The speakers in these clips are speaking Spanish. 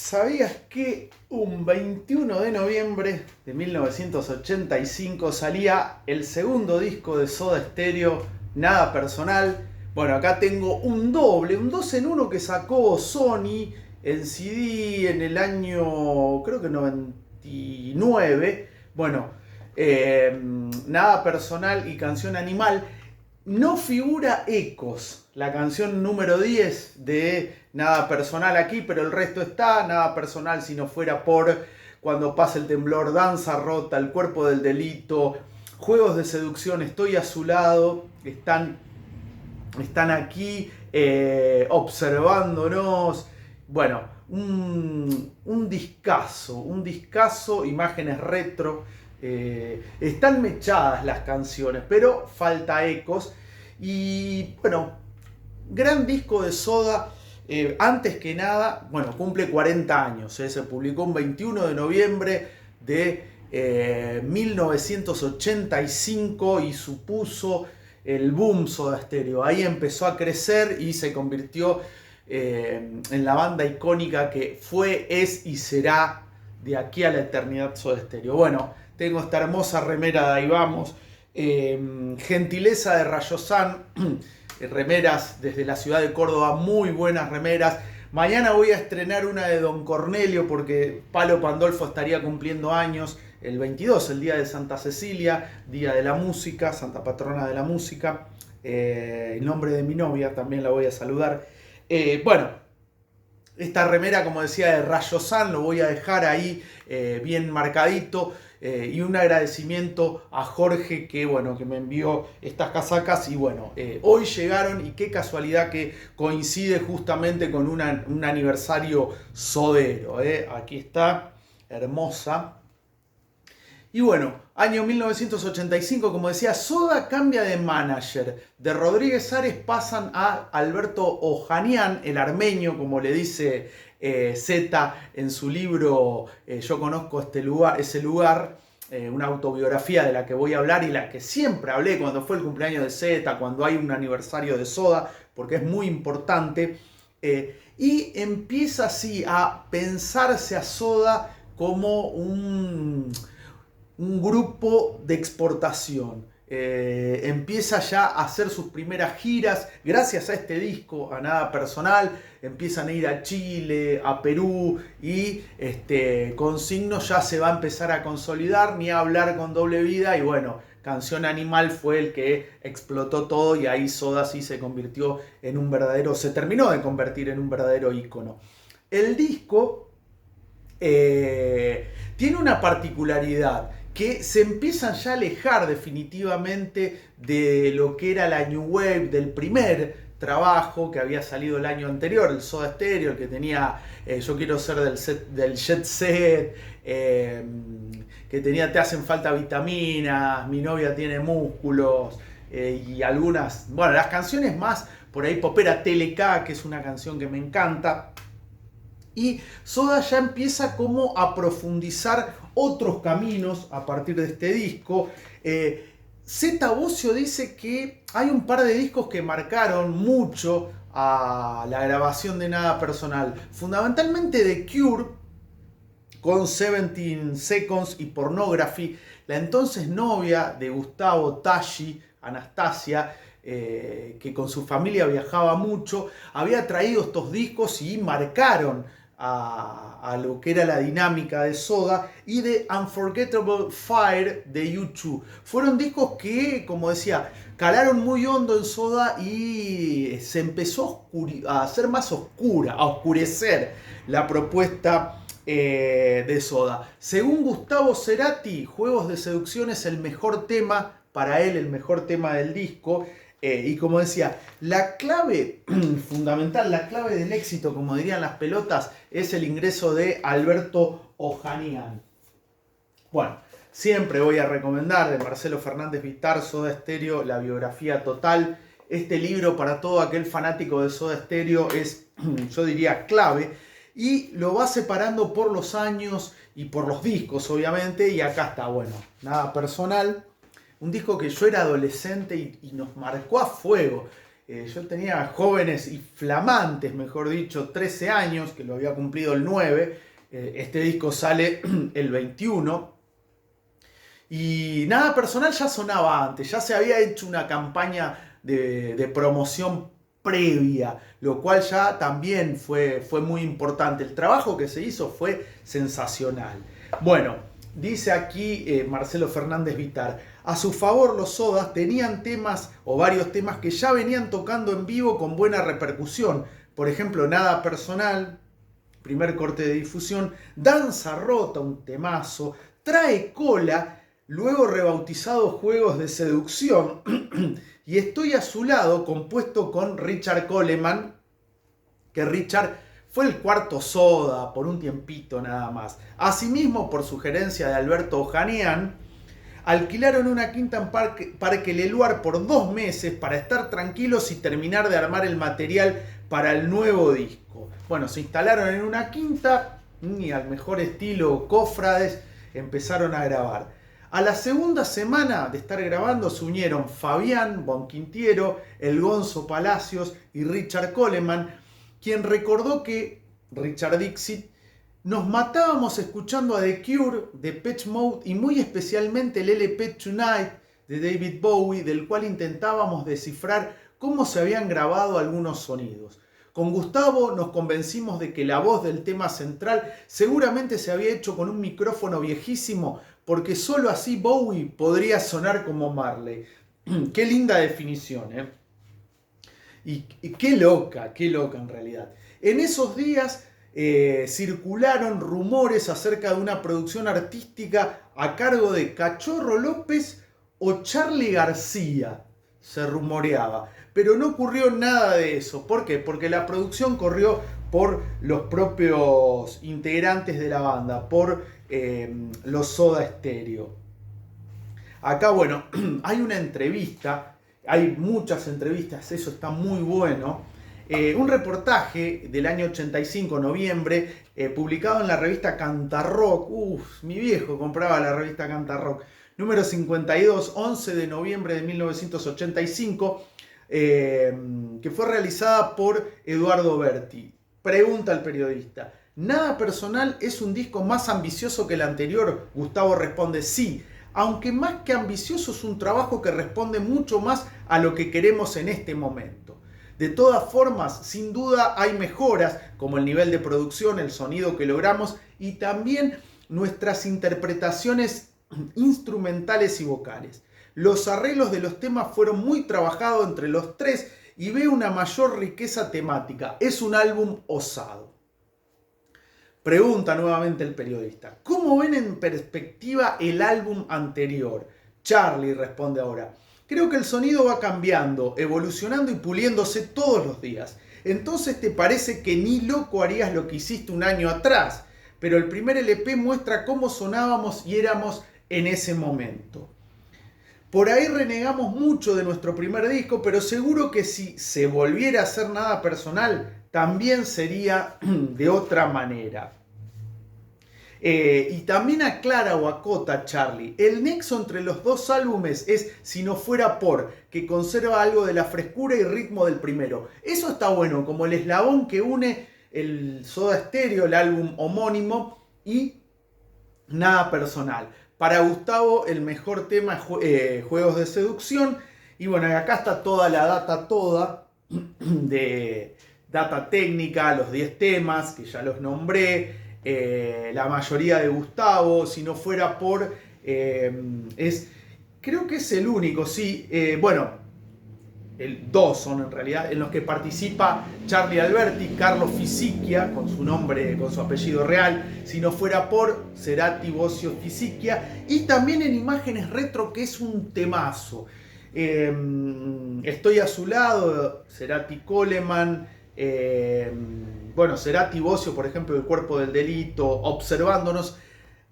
¿Sabías que un 21 de noviembre de 1985 salía el segundo disco de Soda Stereo, Nada Personal? Bueno, acá tengo un doble, un 2 en 1 que sacó Sony en CD en el año, creo que 99. Bueno, Nada Personal y Canción Animal. No figura Ecos, la canción número 10 de Nada Personal aquí, pero el resto está. Nada personal si no fuera por Cuando pasa el temblor, Danza rota, El cuerpo del delito, Juegos de seducción, Estoy a su lado. Están aquí observándonos. Bueno, un discazo, imágenes retro. Están mechadas las canciones, pero falta Ecos. Y bueno, gran disco de Soda. Antes que nada, bueno, cumple 40 años. Se publicó un 21 de noviembre de 1985 y supuso el boom Soda Stereo. Ahí empezó a crecer y se convirtió en la banda icónica que fue, es y será de aquí a la eternidad Soda Stereo. Bueno, tengo esta hermosa remera de Ahí Vamos, gentileza de Rayosan, remeras desde la ciudad de Córdoba, muy buenas remeras. Mañana voy a estrenar una de Don Cornelio porque Palo Pandolfo estaría cumpliendo años el 22, el día de Santa Cecilia, día de la música, santa patrona de la música. En nombre de mi novia también la voy a saludar. Bueno, esta remera, como decía, de Rayosan, lo voy a dejar ahí bien marcadito. Y un agradecimiento a Jorge que me envió estas casacas. Y bueno, hoy llegaron y qué casualidad que coincide justamente con un aniversario sodero. Aquí está, hermosa. Y bueno, año 1985, como decía, Soda cambia de manager. De Rodríguez Ares pasan a Alberto Ojanian, el armenio, como le dice Z en su libro Yo conozco ese lugar, una autobiografía de la que voy a hablar y la que siempre hablé cuando fue el cumpleaños de Z, cuando hay un aniversario de Soda, porque es muy importante. Y empieza así a pensarse a Soda como un grupo de exportación. Empieza ya a hacer sus primeras giras gracias a este disco, a Nada Personal. Empiezan a ir a Chile, a Perú y Consigno ya se va a empezar a consolidar, ni a hablar con Doble Vida. Y bueno, Canción Animal fue el que explotó todo y ahí Soda sí se convirtió en un verdadero, se terminó de convertir en un verdadero ícono. El disco tiene una particularidad, que se empiezan ya a alejar definitivamente de lo que era la New Wave, del primer trabajo que había salido el año anterior, el Soda Stereo, el que tenía Yo quiero ser del Jet Set, que tenía Te hacen falta vitaminas, Mi novia tiene músculos, y algunas, bueno, las canciones más por ahí popera, TLK, que es una canción que me encanta. Y Soda ya empieza como a profundizar otros caminos a partir de este disco. Z Bocio dice que hay un par de discos que marcaron mucho a la grabación de Nada Personal. Fundamentalmente The Cure, con 17 Seconds y Pornography. La entonces novia de Gustavo Taggi, Anastasia, que con su familia viajaba mucho, había traído estos discos y marcaron a lo que era la dinámica de Soda. Y de Unforgettable Fire de U2. Fueron discos que, como decía, calaron muy hondo en Soda y se empezó a hacer más oscura, a oscurecer la propuesta de Soda. Según Gustavo Cerati, Juegos de seducción es el mejor tema, para él el mejor tema del disco. Y como decía, la clave fundamental, la clave del éxito, como dirían las pelotas, es el ingreso de Alberto Ojanian. Bueno, siempre voy a recomendar de Marcelo Fernández Vittar, Soda Stereo, la biografía total. Este libro para todo aquel fanático de Soda Stereo es, yo diría, clave. Y lo va separando por los años y por los discos, obviamente. Y acá está, bueno, Nada Personal. Un disco que yo era adolescente y nos marcó a fuego. Yo tenía jóvenes y flamantes, mejor dicho, 13 años, que lo había cumplido el 9. Este disco sale el 21. Y Nada Personal ya sonaba antes, ya se había hecho una campaña de promoción previa, lo cual ya también fue muy importante. El trabajo que se hizo fue sensacional. Bueno, dice aquí Marcelo Fernández Vitar, a su favor los Sodas tenían temas o varios temas que ya venían tocando en vivo con buena repercusión. Por ejemplo, Nada Personal, primer corte de difusión, Danza Rota, un temazo, Trae Cola, luego rebautizado Juegos de Seducción, y Estoy a su lado, compuesto con Richard Coleman, que Richard fue el cuarto Soda por un tiempito nada más. Asimismo, por sugerencia de Alberto Ojanian, alquilaron una quinta en Parque Leluar por 2 meses para estar tranquilos y terminar de armar el material para el nuevo disco. Bueno, se instalaron en una quinta y al mejor estilo Cofrades empezaron a grabar. A la segunda semana de estar grabando se unieron Fabián Bonquintiero, el Gonzo Palacios y Richard Coleman, quien recordó que Richard Dixit nos matábamos escuchando a The Cure, Depeche Mode y muy especialmente el LP Tonight de David Bowie, del cual intentábamos descifrar cómo se habían grabado algunos sonidos. Con Gustavo nos convencimos de que la voz del tema central seguramente se había hecho con un micrófono viejísimo, porque solo así Bowie podría sonar como Marley. Qué linda definición, ¿eh? Y qué loca en realidad. En esos días circularon rumores acerca de una producción artística a cargo de Cachorro López o Charly García, se rumoreaba. Pero no ocurrió nada de eso. ¿Por qué? Porque la producción corrió por los propios integrantes de la banda, por los Soda Stereo. Acá, bueno, hay una entrevista, hay muchas entrevistas, eso está muy bueno. Un reportaje del año 85, noviembre, publicado en la revista Cantarrock. Mi viejo compraba la revista Cantarrock. Número 52, 11 de noviembre de 1985, que fue realizada por Eduardo Berti. Pregunta al periodista, ¿Nada Personal es un disco más ambicioso que el anterior? Gustavo responde, sí, aunque más que ambicioso es un trabajo que responde mucho más a lo que queremos en este momento. De todas formas, sin duda hay mejoras, como el nivel de producción, el sonido que logramos y también nuestras interpretaciones instrumentales y vocales. Los arreglos de los temas fueron muy trabajados entre los tres y veo una mayor riqueza temática. Es un álbum osado. Pregunta nuevamente el periodista, ¿cómo ven en perspectiva el álbum anterior? Charly responde ahora, creo que el sonido va cambiando, evolucionando y puliéndose todos los días. Entonces te parece que ni loco harías lo que hiciste un año atrás, pero el primer LP muestra cómo sonábamos y éramos en ese momento. Por ahí renegamos mucho de nuestro primer disco, pero seguro que si se volviera a hacer Nada Personal, también sería de otra manera. Y también aclara o acota Charly, el nexo entre los dos álbumes es Si no fuera por, que conserva algo de la frescura y ritmo del primero. Eso está bueno, como el eslabón que une el Soda Stereo, el álbum homónimo, y Nada Personal. Para Gustavo el mejor tema es Juegos de Seducción. Y bueno, acá está toda la data de data técnica, los 10 temas que ya los nombré. La mayoría de Gustavo, Si no fuera por, creo que es el único, sí, dos son en realidad, en los que participa Charly Alberti, Carlos Fisichia, con su nombre, con su apellido real, Si no fuera por, Cerati, Bosio, Fisichia, y también en Imágenes Retro, que es un temazo. Estoy a su lado, Cerati, Coleman, Cerati, Bosio, por ejemplo, El Cuerpo del Delito, Observándonos.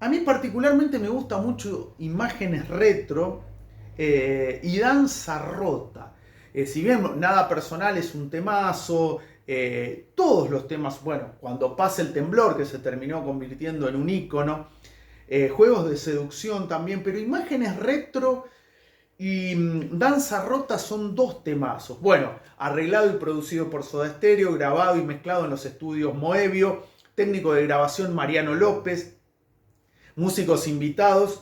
A mí particularmente me gusta mucho Imágenes Retro y Danza Rota. Si bien Nada Personal es un temazo, todos los temas, Cuando pasa el temblor, que se terminó convirtiendo en un ícono, Juegos de Seducción también, pero Imágenes Retro Y Danza Rota son 2 temazos. Bueno, arreglado y producido por Soda Stereo, grabado y mezclado en los estudios Moebio, técnico de grabación Mariano López, músicos invitados,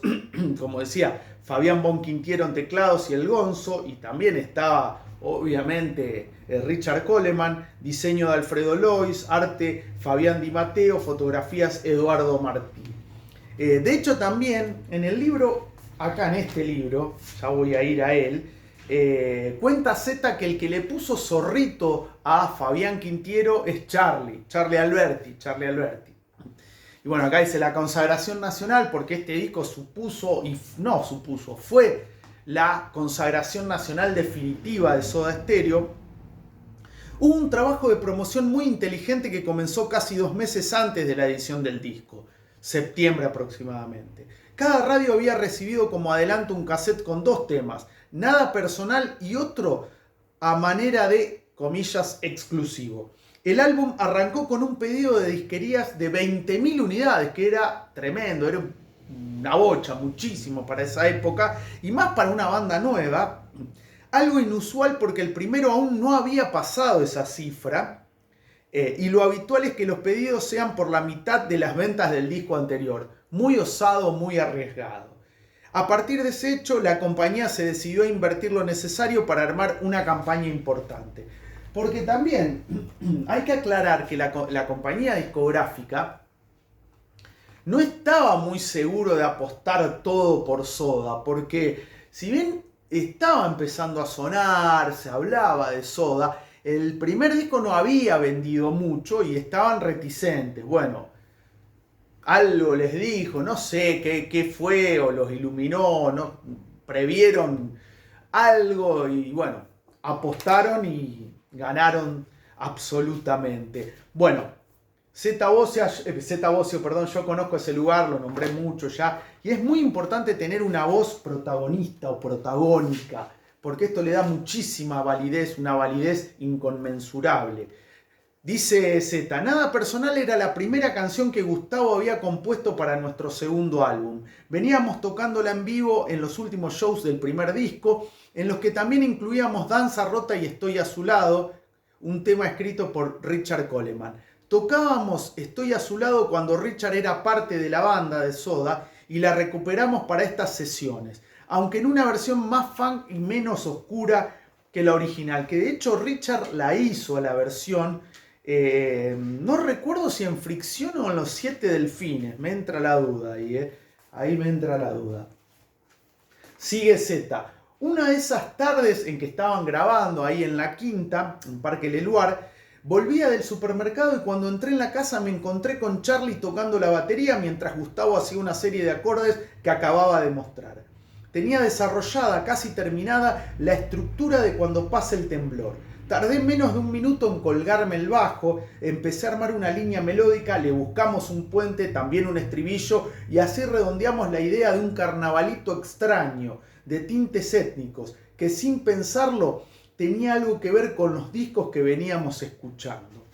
como decía, Fabián Bonquintiero en teclados y el Gonzo, y también estaba obviamente Richard Coleman, diseño de Alfredo Lois, arte Fabián Di Matteo, fotografías Eduardo Martí. De hecho también en el libro, acá en este libro, ya voy a ir a él, cuenta Zeta que el que le puso zorrito a Fabián Quintiero es Charlie Alberti. Y bueno, acá dice la consagración nacional, porque este disco fue la consagración nacional definitiva de Soda Stereo. Hubo un trabajo de promoción muy inteligente que comenzó casi 2 meses antes de la edición del disco, septiembre aproximadamente. Cada radio había recibido como adelanto un cassette con 2 temas, Nada Personal y otro a manera de, comillas, exclusivo. El álbum arrancó con un pedido de disquerías de 20.000 unidades, que era tremendo, era una bocha, muchísimo para esa época, y más para una banda nueva. Algo inusual porque el primero aún no había pasado esa cifra, y lo habitual es que los pedidos sean por la mitad de las ventas del disco anterior. Muy osado, muy arriesgado. A partir de ese hecho, la compañía se decidió a invertir lo necesario para armar una campaña importante. Porque también hay que aclarar que la compañía discográfica no estaba muy seguro de apostar todo por Soda, porque si bien estaba empezando a sonar, se hablaba de Soda, el primer disco no había vendido mucho y estaban reticentes. Bueno, algo les dijo, no sé qué fue, o los iluminó, no previeron algo y bueno, apostaron y ganaron absolutamente. Bueno, Zeta Bosio, perdón, yo conozco ese lugar, lo nombré mucho ya, y es muy importante tener una voz protagonista o protagónica, porque esto le da muchísima validez, una validez inconmensurable. Dice Zeta, Nada Personal era la primera canción que Gustavo había compuesto para nuestro segundo álbum. Veníamos tocándola en vivo en los últimos shows del primer disco, en los que también incluíamos Danza Rota y Estoy a su lado, un tema escrito por Richard Coleman. Tocábamos Estoy a su lado cuando Richard era parte de la banda de Soda y la recuperamos para estas sesiones, aunque en una versión más funk y menos oscura que la original, que de hecho Richard la hizo a la versión, no recuerdo si en Fricción o en Los 7 Delfines, me entra la duda ahí me entra la duda. Sigue Zeta. Una de esas tardes en que estaban grabando ahí en la Quinta, en Parque Leluar, volvía del supermercado y cuando entré en la casa me encontré con Charlie tocando la batería mientras Gustavo hacía una serie de acordes que acababa de mostrar. Tenía desarrollada, casi terminada, la estructura de Cuando pase el temblor. Tardé menos de 1 minuto en colgarme el bajo, empecé a armar una línea melódica, le buscamos un puente, también un estribillo, y así redondeamos la idea de un carnavalito extraño, de tintes étnicos, que sin pensarlo tenía algo que ver con los discos que veníamos escuchando.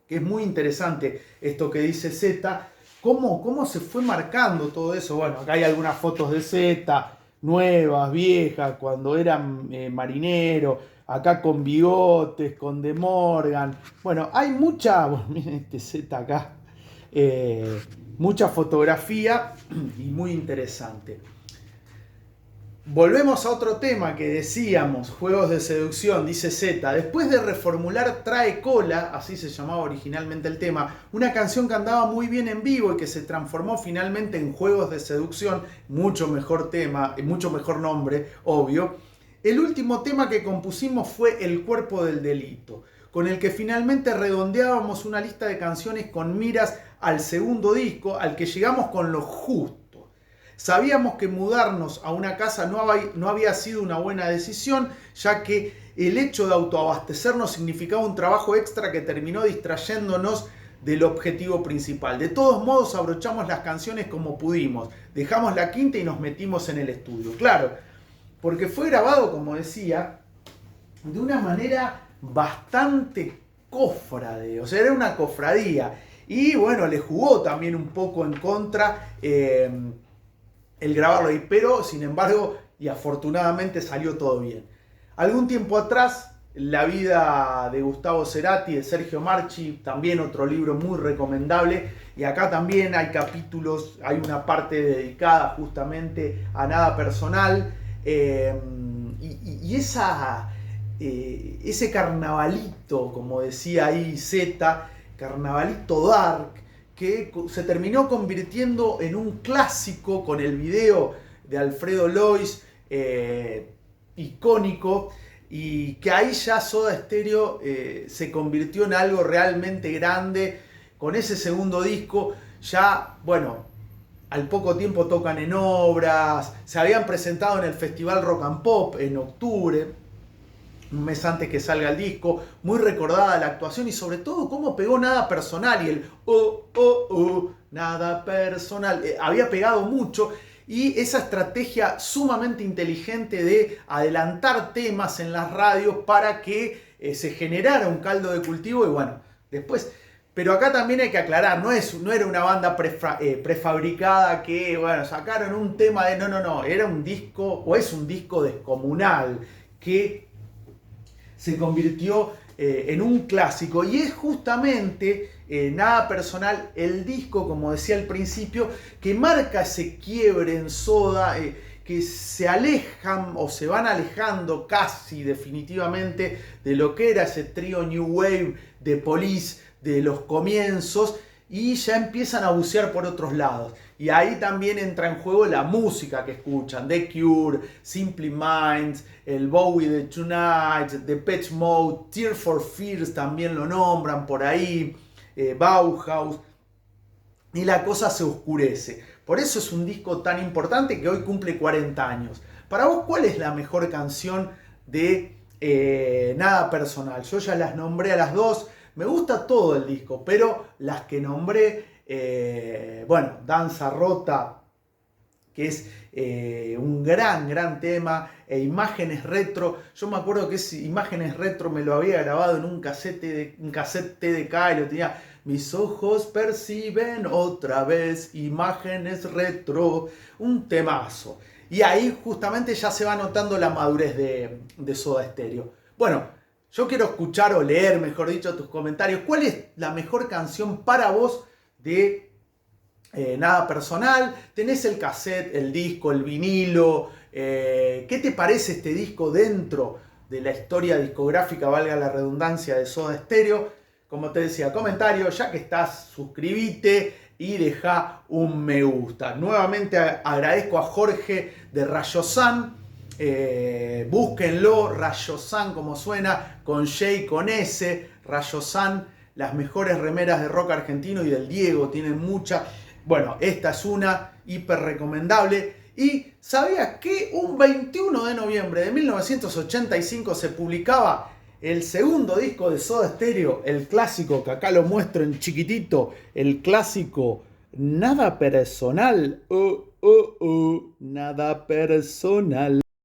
Que es muy interesante esto que dice Zeta, cómo se fue marcando todo eso. Bueno, acá hay algunas fotos de Zeta, nuevas, viejas, cuando eran marinero, acá con bigotes, con De Morgan. Bueno, hay miren este Zeta acá, mucha fotografía y muy interesante. Volvemos a otro tema que decíamos, juegos de seducción, dice Zeta. Después de reformular Trae Cola, así se llamaba originalmente el tema, una canción que andaba muy bien en vivo y que se transformó finalmente en Juegos de Seducción, mucho mejor tema, mucho mejor nombre, obvio. El último tema que compusimos fue El Cuerpo del Delito, con el que finalmente redondeábamos una lista de canciones con miras al segundo disco, al que llegamos con lo justo. Sabíamos que mudarnos a una casa no había sido una buena decisión, ya que el hecho de autoabastecernos significaba un trabajo extra que terminó distrayéndonos del objetivo principal. De todos modos, abrochamos las canciones como pudimos, dejamos la Quinta y nos metimos en el estudio. Claro, porque fue grabado, como decía, de una manera bastante cofrade, o sea, era una cofradía. Y bueno, le jugó también un poco en contra el grabarlo ahí, pero sin embargo, y afortunadamente salió todo bien. Algún tiempo atrás, La vida de Gustavo Cerati, de Sergio Marchi, también otro libro muy recomendable. Y acá también hay capítulos, hay una parte dedicada justamente a nada personal. Ese carnavalito, como decía ahí Z, carnavalito dark, que se terminó convirtiendo en un clásico con el video de Alfredo Lois, icónico, y que ahí ya Soda Stereo se convirtió en algo realmente grande. Con ese segundo disco ya, bueno, al poco tiempo tocan en obras, se habían presentado en el Festival Rock and Pop en octubre, un mes antes que salga el disco, muy recordada la actuación y sobre todo cómo pegó Nada Personal y el nada personal, había pegado mucho. Y esa estrategia sumamente inteligente de adelantar temas en las radios para que se generara un caldo de cultivo y bueno, después... Pero acá también hay que aclarar, no era una banda prefabricada que, bueno, sacaron un tema de... No, era un disco, o es un disco descomunal, que se convirtió en un clásico. Y es justamente, Nada Personal, el disco, como decía al principio, que marca ese quiebre en Soda, que se alejan o se van alejando casi definitivamente de lo que era ese trío New Wave de Police de los comienzos y ya empiezan a bucear por otros lados. Y ahí también entra en juego la música que escuchan, The Cure, Simple Minds, el Bowie de Tonight, Depeche Mode, Tears for Fears también lo nombran por ahí, Bauhaus, y la cosa se oscurece. Por eso es un disco tan importante que hoy cumple 40 años. Para vos, ¿cuál es la mejor canción de Nada Personal? Yo ya las nombré a las dos. Me gusta todo el disco, pero las que nombré, bueno, Danza Rota, que es un gran tema, e Imágenes Retro. Yo me acuerdo que Imágenes Retro me lo había grabado en un cassette TDK y lo tenía. Mis ojos perciben otra vez imágenes retro. Un temazo. Y ahí justamente ya se va notando la madurez de Soda Stereo. Bueno, yo quiero escuchar o leer, mejor dicho, tus comentarios. ¿Cuál es la mejor canción para vos de Nada Personal? ¿Tenés el cassette, el disco, el vinilo? ¿Qué te parece este disco dentro de la historia discográfica, valga la redundancia, de Soda Stereo? Como te decía, comentarios, ya que estás, suscríbete y deja un me gusta. Nuevamente agradezco a Jorge de Rayosan. Búsquenlo, Rayosan como suena, con J, con S, Rayosan, las mejores remeras de rock argentino y del Diego, tienen mucha. Bueno, esta es una hiper recomendable. Y ¿sabías que un 21 de noviembre de 1985 se publicaba el segundo disco de Soda Stereo, el clásico que acá lo muestro en chiquitito, el clásico Nada Personal? Nada personal.